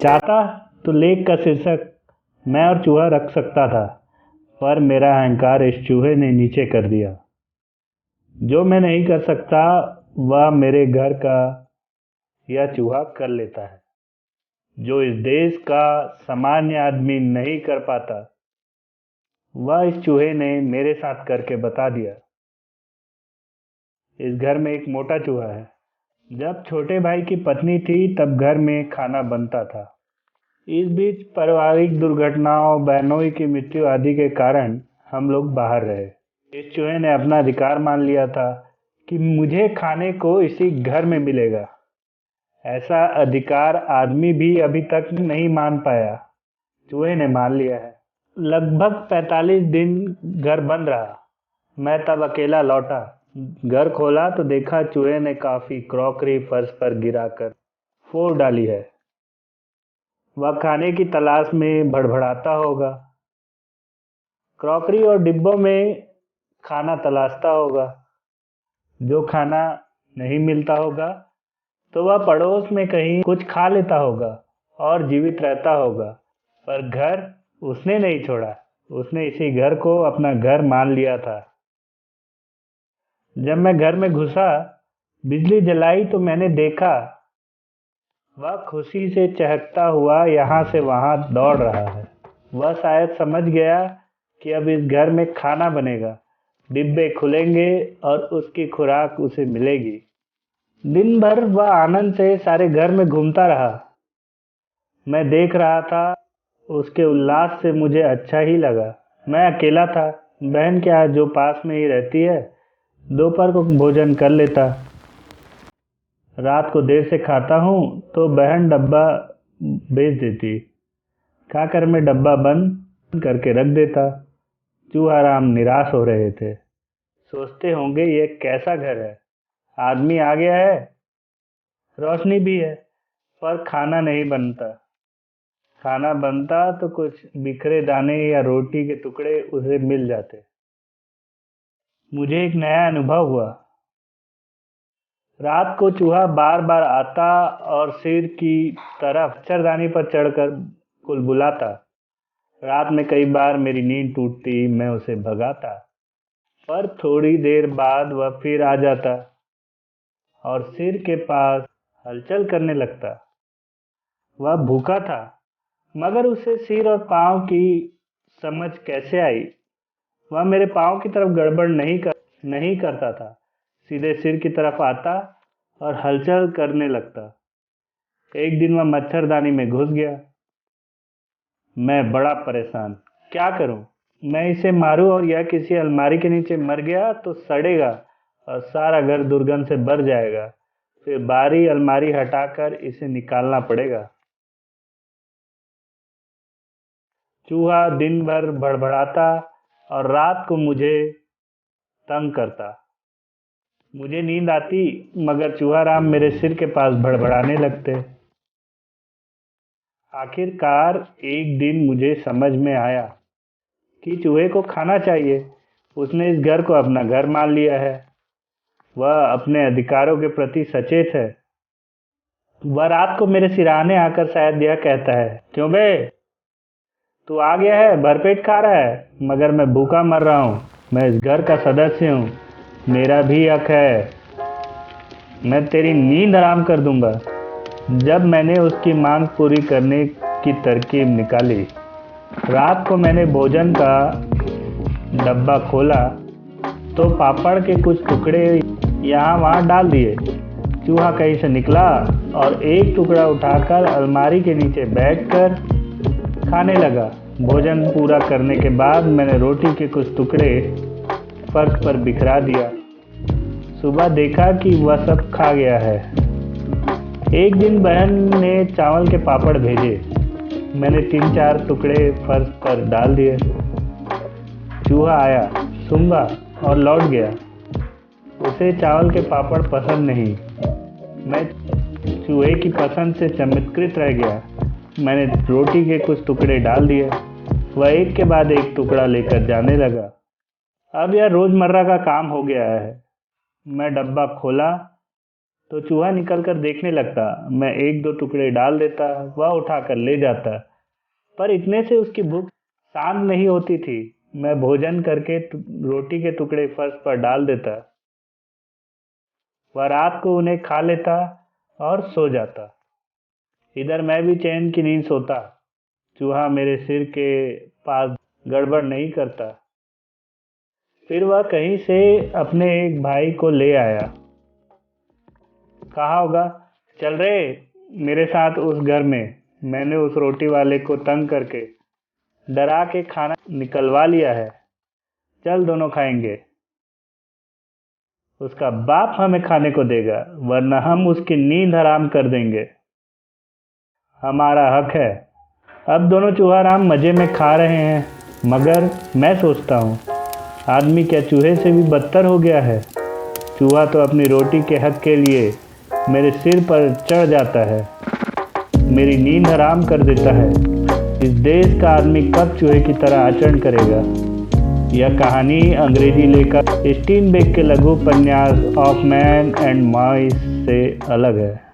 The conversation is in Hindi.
चाहता तो लेख का शीर्षक मैं और चूहा रख सकता था, पर मेरा अहंकार इस चूहे ने नीचे कर दिया। जो मैं नहीं कर सकता वह मेरे घर का यह चूहा कर लेता है। जो इस देश का सामान्य आदमी नहीं कर पाता वह इस चूहे ने मेरे साथ करके बता दिया। इस घर में एक मोटा चूहा है। जब छोटे भाई की पत्नी थी तब घर में खाना बनता था। इस बीच पारिवारिक दुर्घटनाओं, बहनोई की मृत्यु आदि के कारण हम लोग बाहर रहे। इस चूहे ने अपना अधिकार मान लिया था कि मुझे खाने को इसी घर में मिलेगा। ऐसा अधिकार आदमी भी अभी तक नहीं मान पाया। चूहे ने मान लिया है। लगभग 45 दिन घर बंद रहा। मैं तब अकेला लौटा। घर खोला तो देखा चूहे ने काफी क्रॉकरी फर्श पर गिराकर फोड़ डाली है। वह खाने की तलाश में भड़बड़ाता होगा। क्रॉकरी और डिब्बों में खाना तलाशता होगा। जो खाना नहीं मिलता होगा तो वह पड़ोस में कहीं कुछ खा लेता होगा और जीवित रहता होगा। पर घर उसने नहीं छोड़ा। उसने इसी घर को अपना घर मान लिया था। जब मैं घर में घुसा, बिजली जलाई तो मैंने देखा वह खुशी से चहकता हुआ यहाँ से वहाँ दौड़ रहा है। वह शायद समझ गया कि अब इस घर में खाना बनेगा, डिब्बे खुलेंगे और उसकी खुराक उसे मिलेगी। दिन भर वह आनंद से सारे घर में घूमता रहा। मैं देख रहा था। उसके उल्लास से मुझे अच्छा ही लगा। मैं अकेला था। बहन क्या जो पास में ही रहती है, दोपहर को भोजन कर लेता। रात को देर से खाता हूँ तो बहन डब्बा भेज देती। खाकर मैं डब्बा बंद करके रख देता। चूहा राम निराश हो रहे थे। सोचते होंगे ये कैसा घर है। आदमी आ गया है, रोशनी भी है, पर खाना नहीं बनता। खाना बनता तो कुछ बिखरे दाने या रोटी के टुकड़े उसे मिल जाते। मुझे एक नया अनुभव हुआ। रात को चूहा बार बार आता और सिर की तरफ मच्छरदानी पर चढ़कर कुलबुलाता। रात में कई बार मेरी नींद टूटती, मैं उसे भगाता, पर थोड़ी देर बाद वह फिर आ जाता और सिर के पास हलचल करने लगता। वह भूखा था, मगर उसे सिर और पाँव की समझ कैसे आई। वह मेरे पाँव की तरफ गड़बड़ नहीं करता था, सीधे सिर की तरफ आता और हलचल करने लगता। एक दिन वह मच्छरदानी में घुस गया। मैं बड़ा परेशान। क्या करूं? मैं इसे मारूं और यह किसी अलमारी के नीचे मर गया तो सड़ेगा और सारा घर दुर्गंध से भर जाएगा। फिर बारी अलमारी हटाकर इसे निकालना पड़ेगा। चूहा दिन भर भड़बड़ाता और रात को मुझे तंग करता। मुझे नींद आती, मगर चूहा राम मेरे सिर के पास भड़बड़ाने लगते। आखिरकार एक दिन मुझे समझ में आया कि चूहे को खाना चाहिए। उसने इस घर को अपना घर मान लिया है। वह अपने अधिकारों के प्रति सचेत है। वह रात को मेरे सिरहाने आकर शायद यह कहता है, क्यों बे, तू आ गया है, भरपेट खा रहा है, मगर मैं भूखा मर रहा हूँ। मैं इस घर का सदस्य हूँ, मेरा भी हक है। मैं तेरी नींद हराम कर दूंगा। जब मैंने उसकी मांग पूरी करने की तरकीब निकाली, रात को मैंने भोजन का डब्बा खोला तो पापड़ के कुछ टुकड़े यहाँ वहाँ डाल दिए। चूहा कहीं से निकला और एक टुकड़ा उठाकर अलमारी के नीचे बैठकर खाने लगा। भोजन पूरा करने के बाद मैंने रोटी के कुछ टुकड़े फर्श पर बिखरा दिया। सुबह देखा कि वह सब खा गया है। एक दिन बहन ने चावल के पापड़ भेजे। मैंने 3-4 टुकड़े फर्श पर डाल दिए। चूहा आया, सूंघा और लौट गया। उसे चावल के पापड़ पसंद नहीं। मैं चूहे की पसंद से चमत्कृत रह गया। मैंने रोटी के कुछ टुकड़े डाल दिए। वह एक के बाद एक टुकड़ा लेकर जाने लगा। अब यह रोजमर्रा का काम हो गया है। मैं डब्बा खोला तो चूहा निकल कर देखने लगता। मैं एक दो टुकड़े डाल देता, वह उठाकर ले जाता, पर इतने से उसकी भूख शांत नहीं होती थी। मैं भोजन करके रोटी के टुकड़े फर्श पर डाल देता, वह रात को उन्हें खा लेता और सो जाता। इधर मैं भी चैन की नींद सोता। चूहा मेरे सिर के पास गड़बड़ नहीं करता। फिर वह कहीं से अपने एक भाई को ले आया। कहा होगा, चल रे मेरे साथ उस घर में, मैंने उस रोटी वाले को तंग करके डरा के खाना निकलवा लिया है, चल दोनों खाएंगे। उसका बाप हमें खाने को देगा, वरना हम उसकी नींद हराम कर देंगे। हमारा हक है। अब दोनों चूहाराम मजे में खा रहे हैं, मगर मैं सोचता हूँ, आदमी क्या चूहे से भी बदतर हो गया है। चूहा तो अपनी रोटी के हक के लिए मेरे सिर पर चढ़ जाता है, मेरी नींद हराम कर देता है। इस देश का आदमी कब चूहे की तरह आचरण करेगा। यह कहानी अंग्रेजी लेखक स्टीनबेक के लघु उपन्यास ऑफ मैन एंड माइस से अलग है।